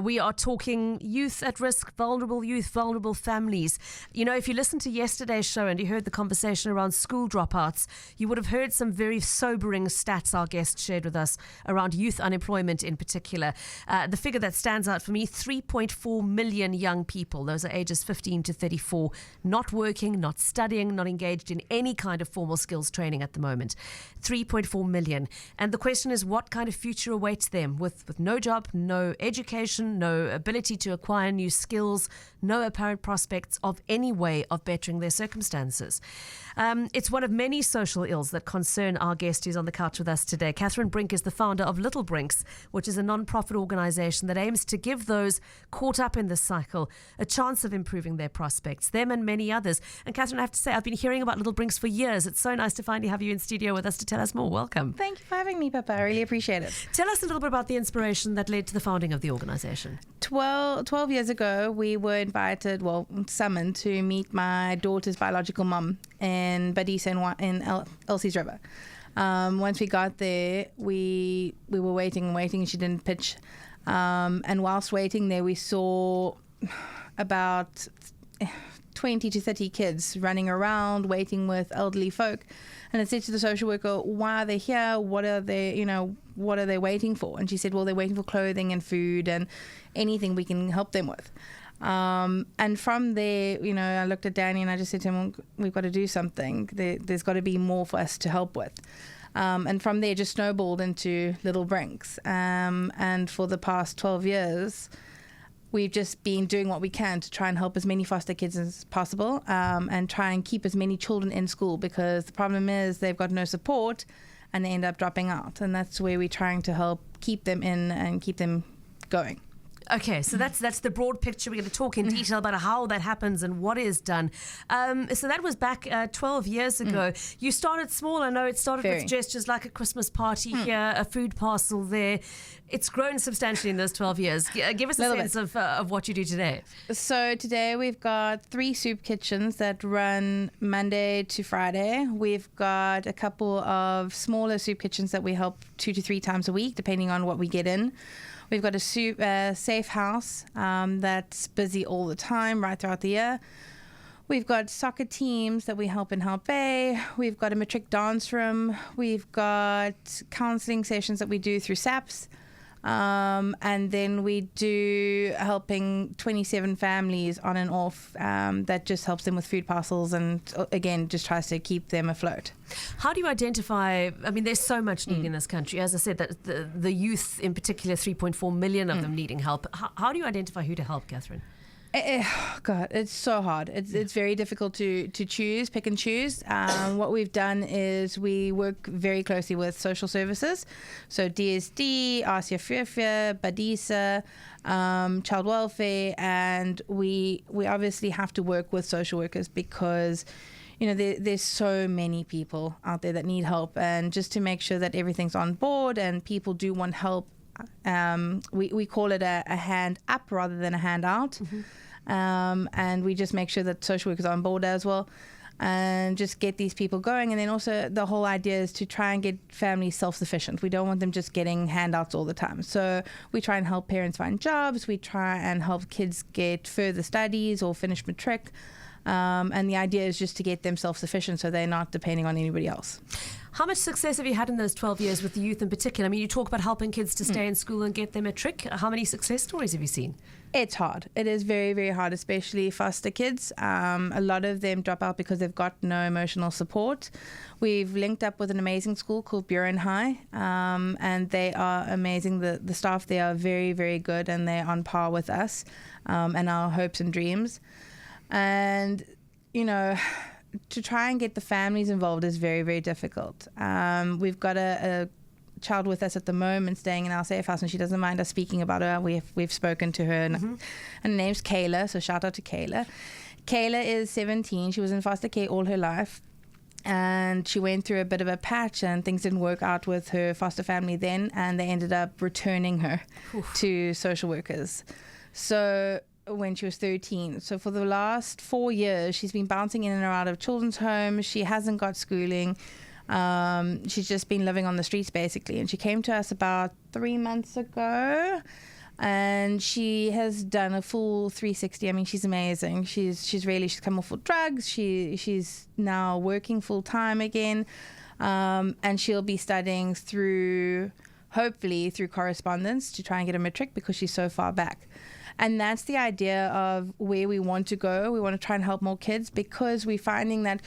We are talking youth at risk, vulnerable youth, vulnerable families. You know, if you listened to yesterday's show and you heard the conversation around school dropouts, you would have heard some very sobering stats our guest shared with us around youth unemployment in particular. The figure that stands out for me, 3.4 million young people, those are ages 15 to 34, not working, not studying, not engaged in any kind of formal skills training at the moment. 3.4 million. And the question is, what kind of future awaits them with no job, no education, no ability to acquire new skills, no apparent prospects of any way of bettering their circumstances. It's one of many social ills that concern our guest who's on the couch with us today. Catherine Brink is the founder of Little Brinks, which is a non-profit organisation that aims to give those caught up in this cycle a chance of improving their prospects, them and many others. And Catherine, I have to say, I've been hearing about Little Brinks for years. It's so nice to finally have you in studio with us to tell us more. Welcome. Thank you for having me, Pippa. I really appreciate it. Tell us a little bit about the inspiration that led to the founding of the organisation. 12 years ago, we were summoned to meet my daughter's biological mum in Badisa in Elsie's River. Once we got there, we were waiting, and she didn't pitch. And whilst waiting there, we saw about 20 to 30 kids running around, waiting with elderly folk. And I said to the social worker, why are they here? What are they waiting for? And she said, well, they're waiting for clothing and food and anything we can help them with. And from there, I looked at Danny and I just said to him, well, we've got to do something. There's got to be more for us to help with. And from there, just snowballed into Little Brinks. And for the past 12 years, we've just been doing what we can to try and help as many foster kids as possible, and try and keep as many children in school, because the problem is they've got no support and they end up dropping out. And that's where we're trying to help keep them in and keep them going. Okay, so that's the broad picture. We're going to talk in detail about how that happens and what is done. So that was back 12 years ago. You started small. I know it started with gestures like a Christmas party here, a food parcel there. It's grown substantially in those 12 years. Give us a sense of what you do today. So today we've got 3 soup kitchens that run Monday to Friday. We've got a couple of smaller soup kitchens that we help 2 to 3 times a week, depending on what we get in. We've got a safe house that's busy all the time, right throughout the year. We've got soccer teams that we help in Hout Bay. We've got a matric dance room. We've got counselling sessions that we do through SAPS. And then we do helping 27 families on and off, that just helps them with food parcels and, again, just tries to keep them afloat. How do you identify, I mean, there's so much need in this country. As I said, that the youth in particular, 3.4 million of them needing help. How do you identify who to help, Catherine? God, it's so hard. It's very difficult to choose, pick and choose. What we've done is we work very closely with social services. So DSD, RCF, Badisa, child welfare, and we obviously have to work with social workers because there's so many people out there that need help, and just to make sure that everything's on board and people do want help. We call it a hand up rather than a hand out. And we just make sure that social workers are on board as well, and just get these people going. And then also the whole idea is to try and get families self-sufficient. We don't want them just getting handouts all the time. So we try and help parents find jobs. We try and help kids get further studies or finish matric. And the idea is just to get them self-sufficient so they're not depending on anybody else. How much success have you had in those 12 years with the youth in particular? I mean, you talk about helping kids to stay in school and get them a trick. How many success stories have you seen? It's hard. It is very, very hard, especially foster kids. A lot of them drop out because they've got no emotional support. We've linked up with an amazing school called Buren High, and they are amazing. The staff there are very, very good, and they're on par with us and our hopes and dreams. And, to try and get the families involved is very, very difficult. We've got a child with us at the moment staying in our safe house, and she doesn't mind us speaking about her. We've spoken to her, and her name's Kayla, so shout out to Kayla. Kayla is 17. She was in foster care all her life, and she went through a bit of a patch, and things didn't work out with her foster family then, and they ended up returning her to social workers. So when she was 13. So for the last 4 years, she's been bouncing in and out of children's homes. She hasn't got schooling. She's just been living on the streets, basically. And she came to us about 3 months ago And she has done a full 360. I mean, she's amazing. She's come off of drugs. She's now working full time again, and she'll be studying hopefully through correspondence to try and get a matric because she's so far back. And that's the idea of where we want to go. We want to try and help more kids because we're finding that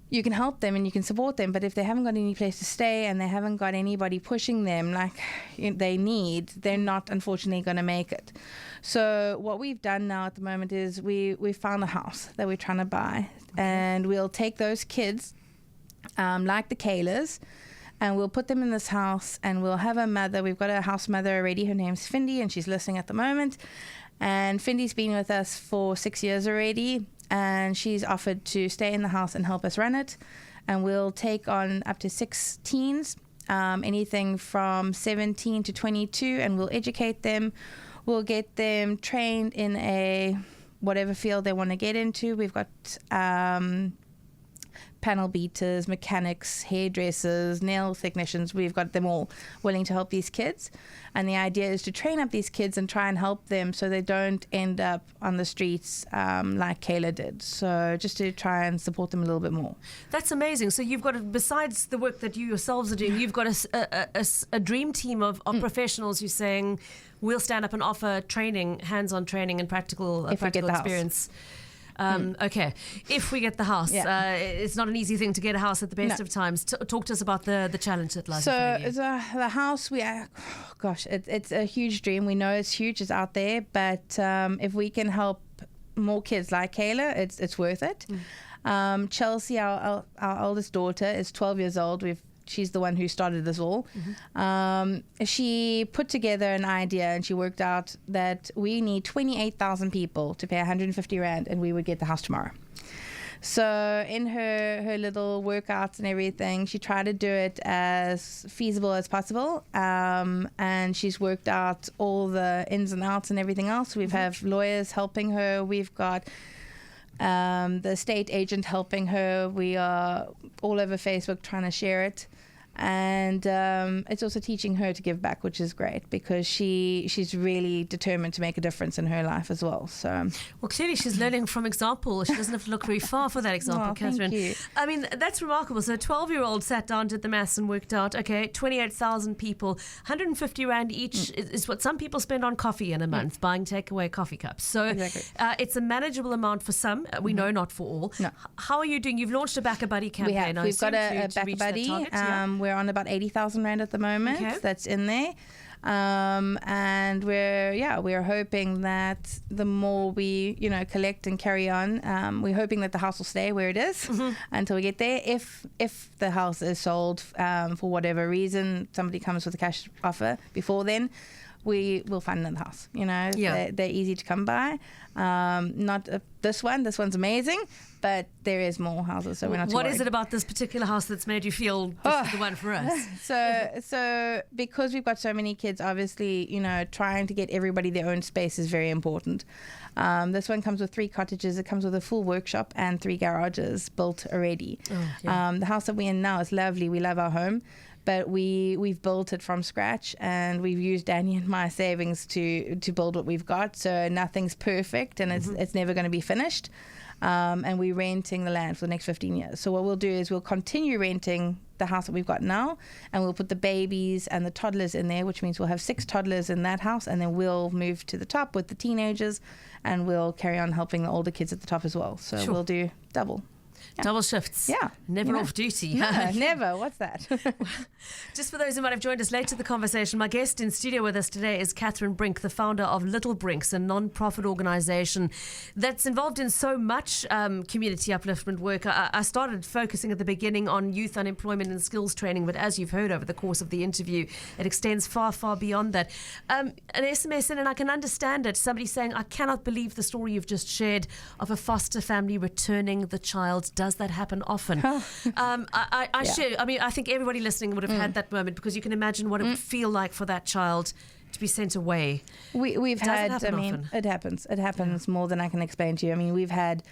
you can help them and you can support them, but if they haven't got any place to stay and they haven't got anybody pushing them like they need, they're not unfortunately going to make it. So what we've done now at the moment is we found a house that we're trying to buy, and we'll take those kids, like the Kaylas, and we'll put them in this house, and we'll have a mother. We've got a house mother already. Her name's Findy, and she's listening at the moment. And Findy's been with us for 6 years already, and she's offered to stay in the house and help us run it. And we'll take on up to 6 teens, anything from 17 to 22, and we'll educate them. We'll get them trained in whatever field they want to get into. We've got panel beaters, mechanics, hairdressers, nail technicians. We've got them all willing to help these kids. And the idea is to train up these kids and try and help them so they don't end up on the streets like Kayla did. So just to try and support them a little bit more. That's amazing. So you've got, besides the work that you yourselves are doing, you've got a dream team of professionals who's saying, we'll stand up and offer training, hands-on training and practical experience. Okay, if we get the house, it's not an easy thing to get a house at the best of times. Talk to us about the challenge that lies in front of you. The house, it's a huge dream. We know it's huge, it's out there, but if we can help more kids like Kayla, it's worth it. Chelsea, our oldest daughter, is 12 years old. She's the one who started this all. She put together an idea, and she worked out that we need 28,000 people to pay 150 Rand, and we would get the house tomorrow. So in her little workouts and everything, she tried to do it as feasible as possible. And she's worked out all the ins and outs and everything else. We have lawyers helping her. We've got the estate agent helping her. We are all over Facebook trying to share it. And it's also teaching her to give back, which is great because she's really determined to make a difference in her life as well. So, well, clearly she's learning from example. She doesn't have to look very far for that example, Catherine. Thank you. I mean, that's remarkable. So a 12-year-old sat down, did the maths and worked out, okay, 28,000 people, 150 Rand each is what some people spend on coffee in a month, buying takeaway coffee cups. So it's a manageable amount for some. We know not for all. No. How are you doing? You've launched a Back a Buddy campaign. We've got a Back a Buddy. We're on about 80,000 Rand at the moment. That's in there. And we're hoping that the more we collect and carry on, we're hoping that the house will stay where it is until we get there. If the house is sold for whatever reason, somebody comes with a cash offer before then, we will find another house. They're easy to come by. Not this one. This one's amazing, but there is more houses, so we're not too worried. What is it about this particular house that's made you feel this is the one for us? So because we've got so many kids, obviously, trying to get everybody their own space is very important. This one comes with 3 cottages. It comes with a full workshop and 3 garages built already. The house that we're in now is lovely. We love our home. But we've built it from scratch, and we've used Danny and my savings to build what we've got. So nothing's perfect, and it's never going to be finished. And we're renting the land for the next 15 years. So what we'll do is we'll continue renting the house that we've got now, and we'll put the babies and the toddlers in there, which means we'll have 6 toddlers in that house, and then we'll move to the top with the teenagers, and we'll carry on helping the older kids at the top as well. So we'll do double. Yeah. Double shifts. Yeah. Never off duty. No, never. What's that? Just for those who might have joined us late to the conversation, my guest in studio with us today is Catherine Brink, the founder of Little Brinks, a non-profit organisation that's involved in so much community upliftment work. I started focusing at the beginning on youth unemployment and skills training, but as you've heard over the course of the interview, it extends far, far beyond that. An SMS in, and I can understand it. Somebody saying, I cannot believe the story you've just shared of a foster family returning the child. Does that happen often? I think everybody listening would have had that moment, because you can imagine what it would feel like for that child to be sent away. It happens more than I can explain to you. I mean, we've had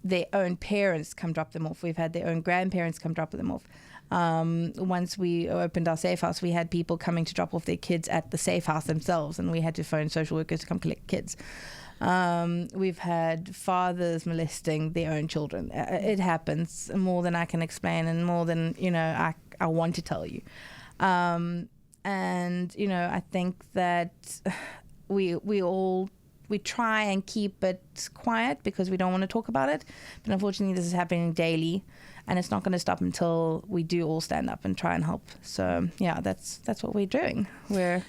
their own parents come drop them off. We've had their own grandparents come drop them off. Once we opened our safe house, we had people coming to drop off their kids at the safe house themselves, and we had to phone social workers to come collect kids. We've had fathers molesting their own children. It happens more than I can explain, and more than I want to tell you. And I think that we try and keep it quiet because we don't want to talk about it, but unfortunately this is happening daily, and it's not going to stop until we do all stand up and try and help. So yeah, that's what we're doing. Well,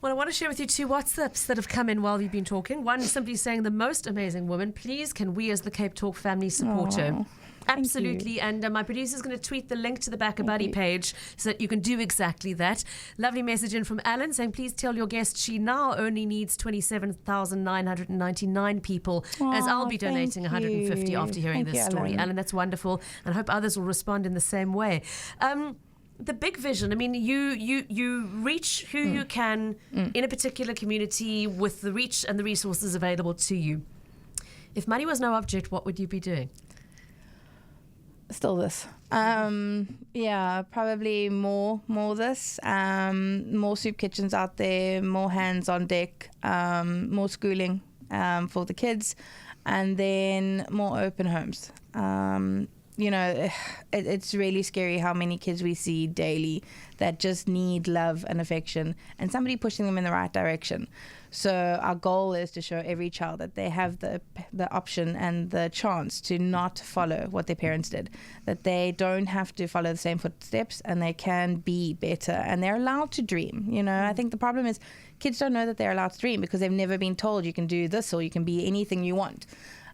I want to share with you 2 WhatsApps that have come in while we've been talking. One simply saying, the most amazing woman, please can we as the Cape Talk family support her? Absolutely. And my producer is going to tweet the link to the Back a Buddy page so that you can do exactly that. Lovely message in from Alan saying, please tell your guest she now only needs 27,999 people, as I'll be donating 150 after hearing this story. Alan, that's wonderful. And I hope others will respond in the same way. The big vision, I mean, you reach who you can in a particular community with the reach and the resources available to you. If money was no object, what would you be doing? Still this. Probably more this. More soup kitchens out there, more hands on deck, more schooling for the kids, and then more open homes. It's really scary how many kids we see daily that just need love and affection and somebody pushing them in the right direction. So our goal is to show every child that they have the option and the chance to not follow what their parents did, that they don't have to follow the same footsteps, and they can be better, and they're allowed to dream. I think the problem is kids don't know that they're allowed to dream because they've never been told you can do this or you can be anything you want.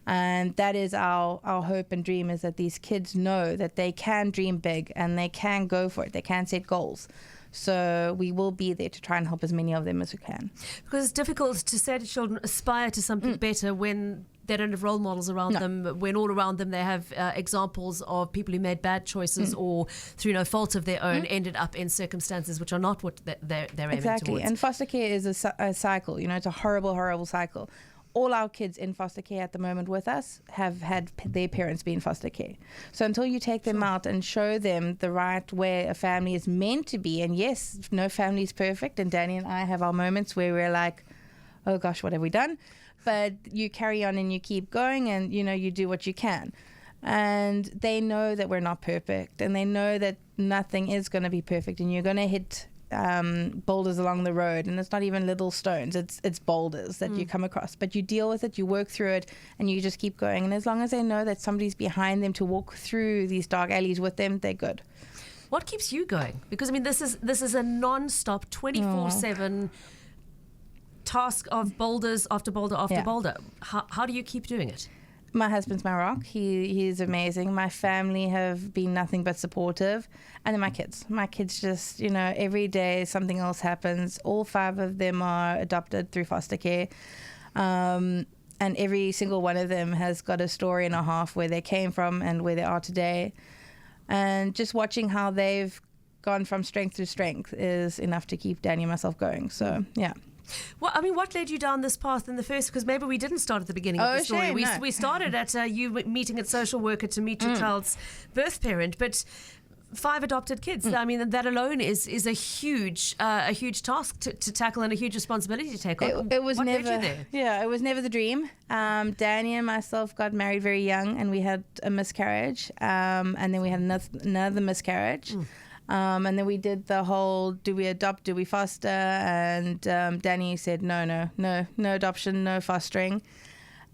And that is our hope and dream, is that these kids know that they can dream big and they can go for it. They can set goals. So we will be there to try and help as many of them as we can. Because it's difficult to say to children, aspire to something better when they don't have role models around them, when all around them they have examples of people who made bad choices or through no fault of their own ended up in circumstances which are not what they're aiming towards. And foster care is a cycle. It's a horrible, horrible cycle. All our kids in foster care at the moment with us have had their parents be in foster care. So until you take them out and show them the right way a family is meant to be, and yes, no family is perfect, and Danny and I have our moments where we're like, oh gosh, what have we done? But you carry on and you keep going, and you do what you can. And they know that we're not perfect, and they know that nothing is going to be perfect, and you're going to hit boulders along the road, and it's not even little stones, it's boulders that you come across, but you deal with it, you work through it, and you just keep going. And as long as they know that somebody's behind them to walk through these dark alleys with them, they're good. What keeps you going? Because I mean, this is a non-stop 24/7 task of boulders after boulder after boulder. How do you keep doing it? My husband's my rock. He's amazing. My family have been nothing but supportive. And then my kids. My kids just, every day something else happens. All 5 of them are adopted through foster care. And every single one of them has got a story and a half where they came from and where they are today. And just watching how they've gone from strength to strength is enough to keep Danny and myself going. So, yeah. Well, I mean, what led you down this path in the first? Because maybe we didn't start at the beginning of the story. Shame, we started at you meeting a social worker to meet your child's birth parent, but 5 adopted kids. I mean, that alone is a huge task to tackle and a huge responsibility to take on. It was what never, led you there? Yeah, it was never the dream. Danny and myself got married very young, and we had a miscarriage, and then we had another miscarriage. And then we did the whole, do we adopt, do we foster? And Danny said, no adoption, no fostering.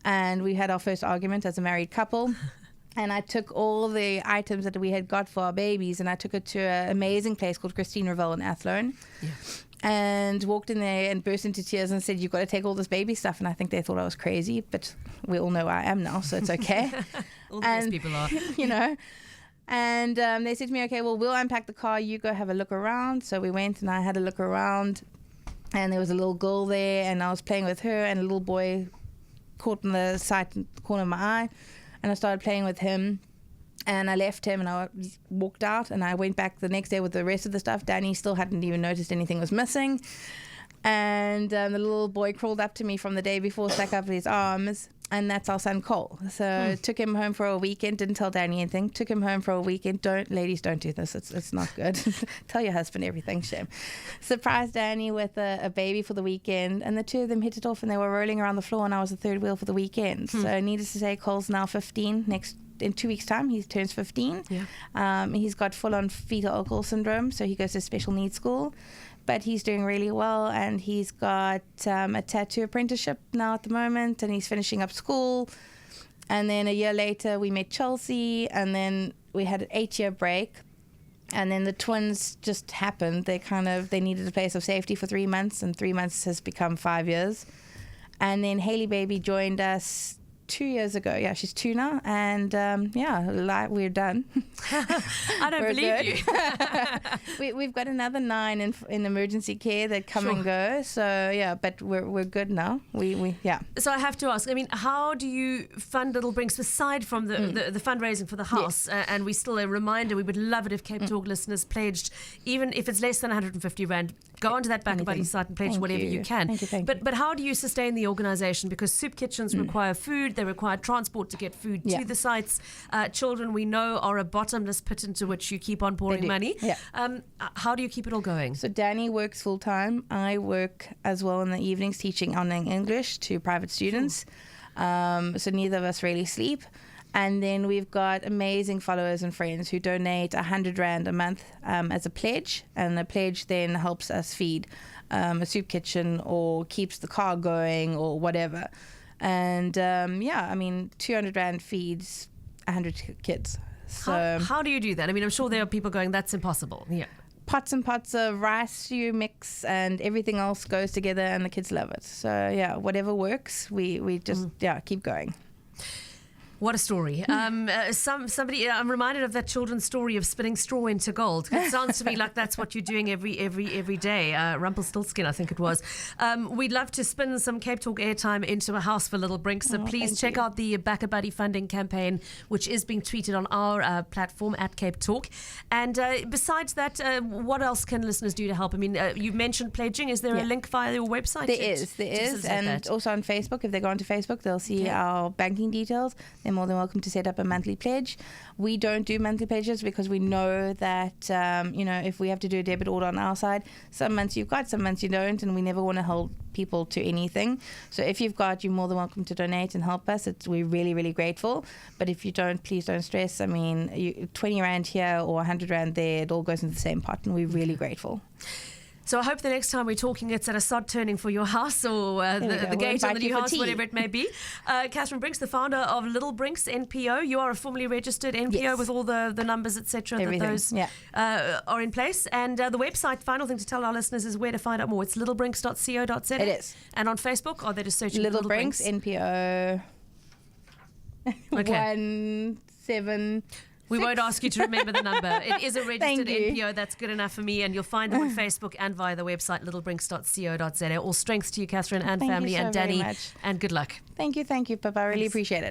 And we had our first argument as a married couple. And I took all the items that we had got for our babies, and I took it to an amazing place called Christine Revelle in Athlone. Yeah. And walked in there and burst into tears and said, you've got to take all this baby stuff. And I think they thought I was crazy, but we all know I am now, so it's okay. All these people are. And they said to me, okay, well, we'll unpack the car. You go have a look around. So we went, and I had a look around, and there was a little girl there, and I was playing with her, and a little boy caught in the corner of my eye, and I started playing with him, and I left him, and I walked out, and I went back the next day with the rest of the stuff. Danny still hadn't even noticed anything was missing. And the little boy crawled up to me from the day before, stuck up his arms. And that's our son Cole. So took him home for a weekend. Didn't tell Danny anything. Took him home for a weekend. Ladies, don't do this. It's not good. Tell your husband everything, shame. Surprised Danny with a baby for the weekend, and the two of them hit it off, and they were rolling around the floor, and I was the third wheel for the weekend. So needless to say, Cole's now 15. In 2 weeks' time, he turns 15. Yeah. He's got full-on fetal alcohol syndrome, so he goes to special needs school. But he's doing really well, and he's got a tattoo apprenticeship now at the moment, and he's finishing up school. And then a year later, we met Chelsea, and then we had an 8-year break. And then the twins just happened. They needed a place of safety for 3 months, and 3 months has become 5 years. And then Haley baby joined us 2 years ago. Yeah, she's 2 now, and we're done. I don't believe you. We've got another 9 in emergency care that come and go. So yeah, but we're good now. We. So I have to ask. I mean, how do you fund Little Brinks aside from the fundraising for the house? Yes. And we still a reminder. We would love it if Cape Talk listeners pledged, even if it's less than 150 rand. Go onto that BackaBuddy site and pledge whatever you can. Thank you. But how do you sustain the organisation? Because soup kitchens require food. They require transport to get food to the sites. Children, we know, are a bottomless pit into which you keep on pouring money. Yeah. How do you keep it all going? So Danny works full time. I work as well in the evenings teaching online English to private students. So neither of us really sleep. And then we've got amazing followers and friends who donate 100 Rand a month as a pledge. And the pledge then helps us feed a soup kitchen or keeps the car going or whatever. And 200 Rand feeds 100 kids. So how do you do that? I mean, I'm sure there are people going, that's impossible. Yeah. Pots and pots of rice stew mix, and everything else goes together, and the kids love it. So yeah, whatever works, we just keep going. What a story. Somebody, I'm reminded of that children's story of spinning straw into gold. It sounds to me like that's what you're doing every day. Rumpelstiltskin, I think it was. We'd love to spin some Cape Talk airtime into a house for Little Brinks. So please check out the BackaBuddy funding campaign, which is being tweeted on our platform at Cape Talk. And besides that, what else can listeners do to help? I mean, you mentioned pledging. Is there a link via your website? There is. And also on Facebook. If they go onto Facebook, they'll see our banking details. They're more than welcome to set up a monthly pledge. We don't do monthly pledges because we know that if we have to do a debit order on our side, some months you've got, some months you don't, and we never want to hold people to anything. So if you've got, you're more than welcome to donate and help us. We're really, really grateful. But if you don't, please don't stress. I mean, 20 Rand here or 100 Rand there, it all goes into the same pot, and we're really grateful. So I hope the next time we're talking, it's at a sod turning for your house or the gate on the new house, whatever it may be. Catherine Brinks, the founder of Little Brinks NPO. You are a formally registered NPO with all the numbers, etc. that those are in place. And the website, final thing to tell our listeners, is where to find out more. It's littlebrinks.co.za. It is. And on Facebook, are they just searching Little Brinks NPO 17... We won't ask you to remember the number. It is a registered NPO. That's good enough for me. And you'll find them on Facebook and via the website, littlebrinks.co.za. All strength to you, Catherine, and family, and Danny. And good luck. Thank you, Pippa. I really appreciate it.